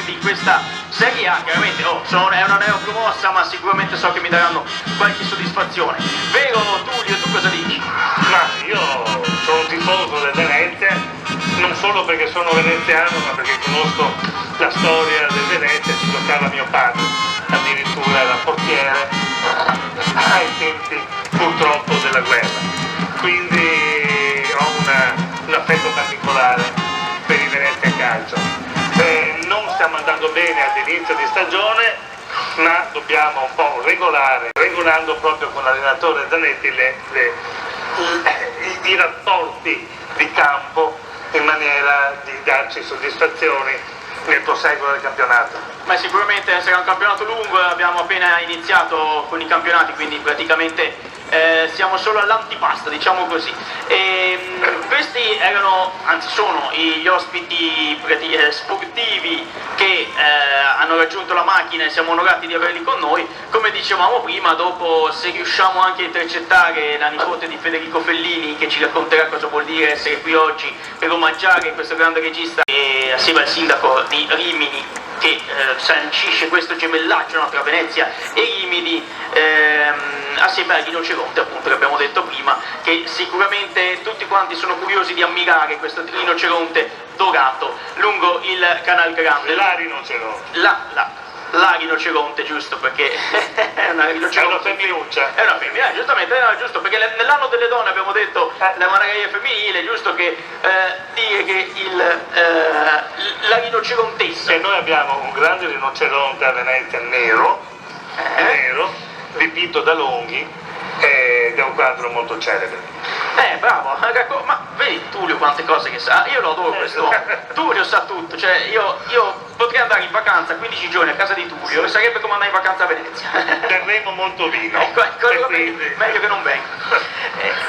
di questa Serie A. Chiaramente è una neopromossa, ma sicuramente so che mi daranno qualche soddisfazione. Vero Tullio, tu cosa dici? Ma io sono un tifoso del Venezia, non solo perché sono veneziano, ma perché conosco la storia del Venezia, ci giocava mio padre, addirittura era portiere ai tempi purtroppo della guerra. Quindi ho un affetto particolare per il Venezia Calcio. Non stiamo andando bene all'inizio di stagione, ma dobbiamo un po' regolando proprio con l'allenatore Zanetti i rapporti di campo in maniera di darci soddisfazioni nel proseguo del campionato. Ma sicuramente sarà un campionato lungo, abbiamo appena iniziato con i campionati, quindi praticamente siamo solo all'antipasto, diciamo così. Questi sono gli ospiti sportivi che hanno raggiunto la macchina e siamo onorati di averli con noi. Come dicevamo prima, dopo se riusciamo anche a intercettare la nipote di Federico Fellini, che ci racconterà cosa vuol dire essere qui oggi per omaggiare questo grande regista, e assieme al sindaco di Rimini che sancisce questo gemellaggio tra Venezia e Rimini, assieme al rinoceronte, appunto, che abbiamo detto prima, che sicuramente tutti quanti sono curiosi di ammirare questo rinoceronte dorato lungo il Canal Grande. La rinoceronte. La rinoceronte, giusto, perché è una femminuccia. È una femmina, giustamente, giusto, perché nell'anno delle donne abbiamo detto la managaia femminile, giusto che dire che la rinocerontessa. E noi abbiamo un grande rinoceronte a Venezia nero, dipinto da Longhi, ed è un quadro molto celebre. Bravo, ma vedi Tullio quante cose che sa, io lo adoro questo uomo. Tullio sa tutto, cioè io potrei andare in vacanza 15 giorni a casa di Tullio e sarebbe come andare in vacanza a Venezia. Terremo molto vino. Meglio che non venga.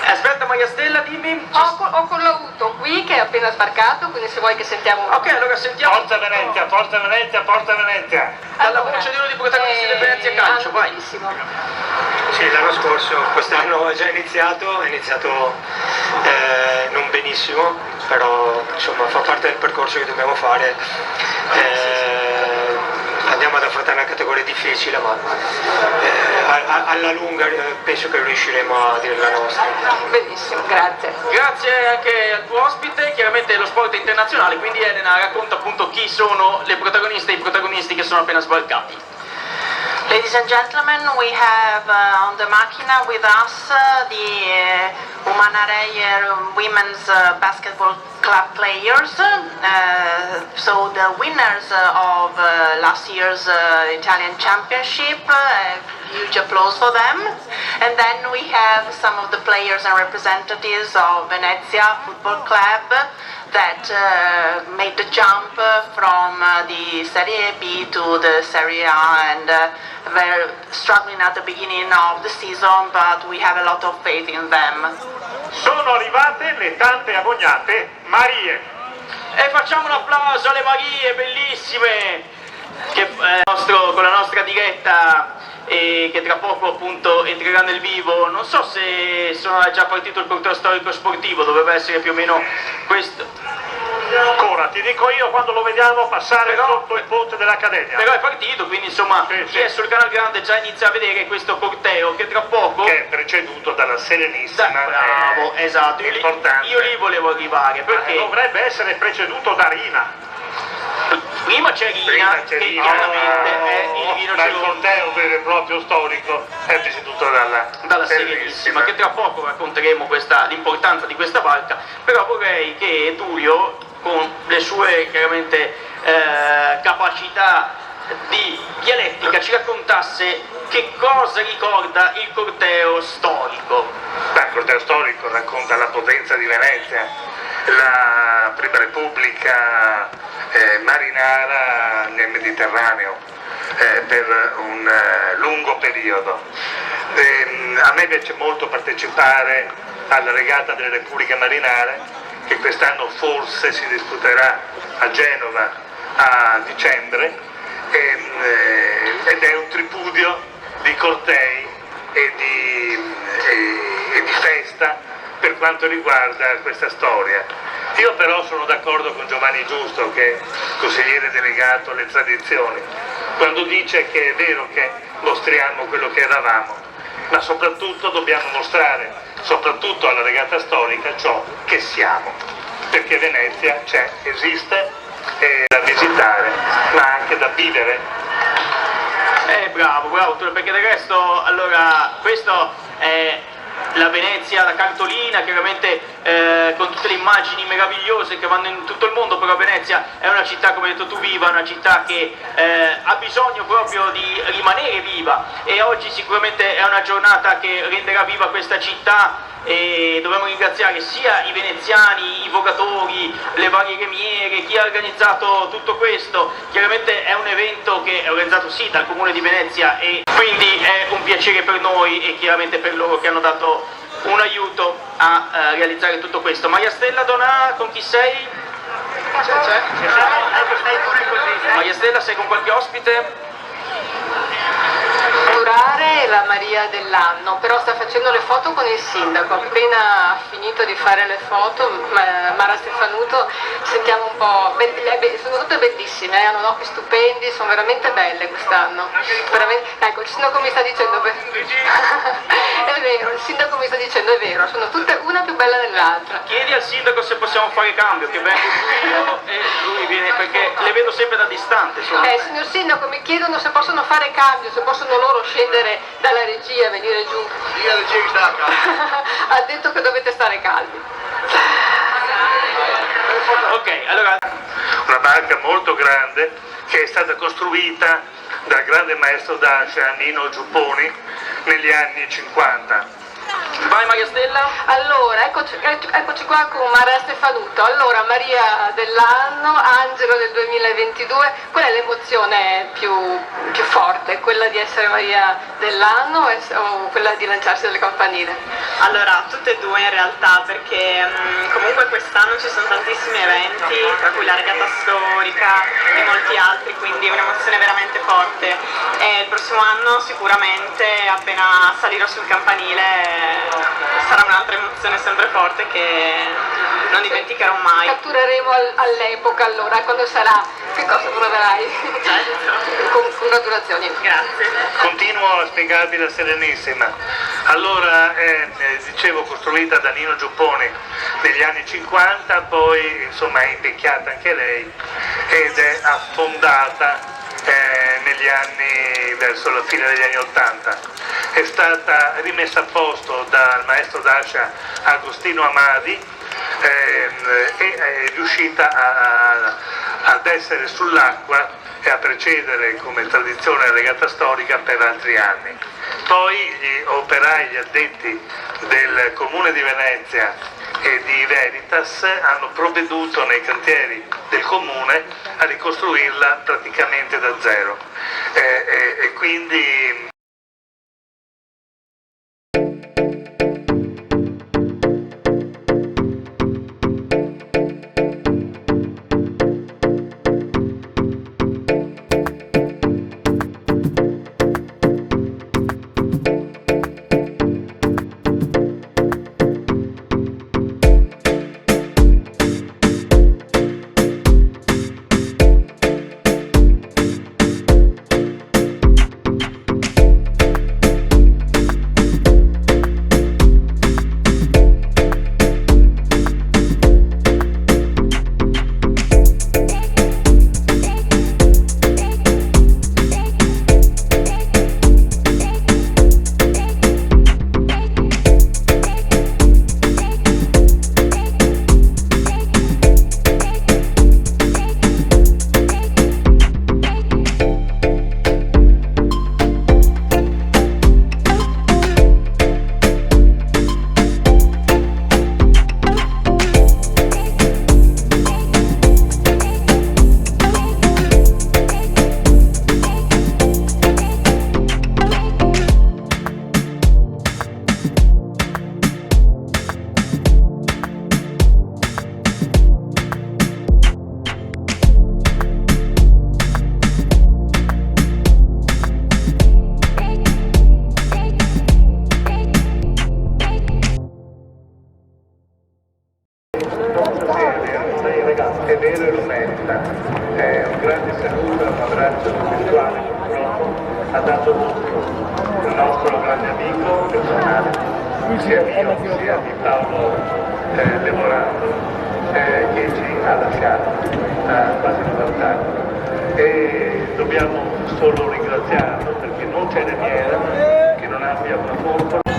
Aspetta Maria Stella, dimmi. Ho collauto qui che è appena sbarcato, quindi se vuoi che sentiamo. Ok, allora sentiamo. Forza Venezia, forza Venezia, forza Venezia. Dalla voce di uno dei protagonisti del Venezia Calcio, vai. Sì, l'anno scorso, quest'anno è già iniziato, non benissimo, però insomma fa parte del percorso che dobbiamo fare. Andiamo ad affrontare una categoria difficile, ma alla lunga penso che riusciremo a dire la nostra. Benissimo, grazie. Grazie anche al tuo ospite, chiaramente lo sport è internazionale, quindi Elena racconta appunto chi sono le protagoniste e i protagonisti che sono appena sbarcati. Ladies and gentlemen, we have on the Machina with us the Umanareye Women's Basketball Club players, so the winners of last year's Italian Championship, huge applause for them. And then we have some of the players and representatives of Venezia Football Club that made the jump from the Serie B to the Serie A, and were struggling at the beginning of the season, but we have a lot of faith in them. Sono arrivate le tante agognate Marie. E facciamo un applauso alle Marie bellissime che con la nostra diretta e che tra poco appunto entrerà nel vivo. Non so se è già partito il corteo storico sportivo, doveva essere più o meno questo. Ancora, ti dico io quando lo vediamo passare sotto il ponte dell'Accademia. Però è partito, quindi insomma chi è sul Canal Grande già inizia a vedere questo corteo che tra poco... Che è preceduto dalla Serenissima. Bravo, esatto, io lì volevo arrivare, perché... dovrebbe essere preceduto da Rina. Prima c'è Rina, che chiaramente è il rinoceronte. Ma il corteo vero e proprio storico è preceduto dalla Serenissima, che tra poco racconteremo l'importanza di questa barca, però vorrei che Tullio, con le sue chiaramente capacità di dialettica, ci raccontasse che cosa ricorda il corteo storico. Il corteo storico racconta la potenza di Venezia, la prima repubblica marinara nel Mediterraneo per un lungo periodo. A me piace molto partecipare alla regata delle repubbliche marinare, che quest'anno forse si disputerà a Genova a dicembre, ed è un tripudio di cortei e di festa per quanto riguarda questa storia. Io però sono d'accordo con Giovanni Giusto, che è consigliere delegato alle tradizioni, quando dice che è vero che mostriamo quello che eravamo, ma soprattutto dobbiamo mostrare, soprattutto alla regata storica, ciò che siamo, perché Venezia c'è, esiste, è da visitare, ma anche da vivere. Bravo, perché del resto, allora, questo è la Venezia, la cartolina, chiaramente con tutte le immagini meravigliose che vanno in tutto il mondo, però Venezia è una città, come hai detto tu, viva, una città che ha bisogno proprio di rimanere viva, e oggi sicuramente è una giornata che renderà viva questa città, e dobbiamo ringraziare sia i veneziani, i vocatori, le varie remiere, chi ha organizzato tutto questo. Chiaramente è un evento che è organizzato sì dal Comune di Venezia, e quindi è un piacere per noi e chiaramente per loro che hanno dato un aiuto a realizzare tutto questo. Maria Stella Donà, con chi sei? Maria Stella, sei con qualche ospite? Durare la Maria dell'anno, però sta facendo le foto con il sindaco, appena finito di fare le foto, Mara Stefanuto, sentiamo un po', sono tutte bellissime, hanno occhi stupendi, sono veramente belle quest'anno, ecco, il sindaco mi sta dicendo, è vero, il sindaco mi sta dicendo, è vero, sono tutte una più bella dell'altra. Chiedi al sindaco se possiamo fare cambio, che vengo io e lui viene, perché le vedo sempre da distante. Signor sindaco, mi chiedono se possono fare cambio, se possono loro scendere dalla regia e venire giù. La regia che sta acá. Ha detto che dovete stare calmi. Ok, allora. Una barca molto grande che è stata costruita dal grande maestro d'Ascia Nino Giupponi negli anni 50. Vai Maria Stella. Allora, eccoci qua con Maria Stefanuto. Allora, Maria dell'anno, Angelo del 2022, qual è l'emozione più forte? Quella di essere Maria dell'anno o quella di lanciarsi dalle campanile? Allora, tutte e due in realtà, perché comunque quest'anno ci sono tantissimi eventi, tra cui la regata storica e molti altri, quindi è un'emozione veramente forte. E il prossimo anno sicuramente, appena salirò sul campanile, sarà un'altra emozione sempre forte che non dimenticherò mai. Cattureremo all'epoca, allora, quando sarà, che cosa proverai? Certo. Congratulazioni. Grazie. Continuo a spiegarvi la Serenissima. Allora, dicevo, costruita da Nino Giupponi negli anni 50, poi insomma è invecchiata anche lei ed è affondata negli anni, verso la fine degli anni 80. È stata rimessa a posto dal maestro d'Ascia Agostino Amadi e è riuscita ad essere sull'acqua e a precedere come tradizione regata storica per altri anni. Poi gli operai, gli addetti del Comune di Venezia e di Veritas hanno provveduto nei cantieri del Comune a ricostruirla praticamente da zero e quindi festa. Un grande saluto, un abbraccio virtuale purtroppo ha dato tutto il nostro grande amico personale, sia mio sia di Paolo Levorando, che ci ha lasciato quasi 90 anni. E dobbiamo solo ringraziarlo perché non ce ne viene che non abbia una colpa.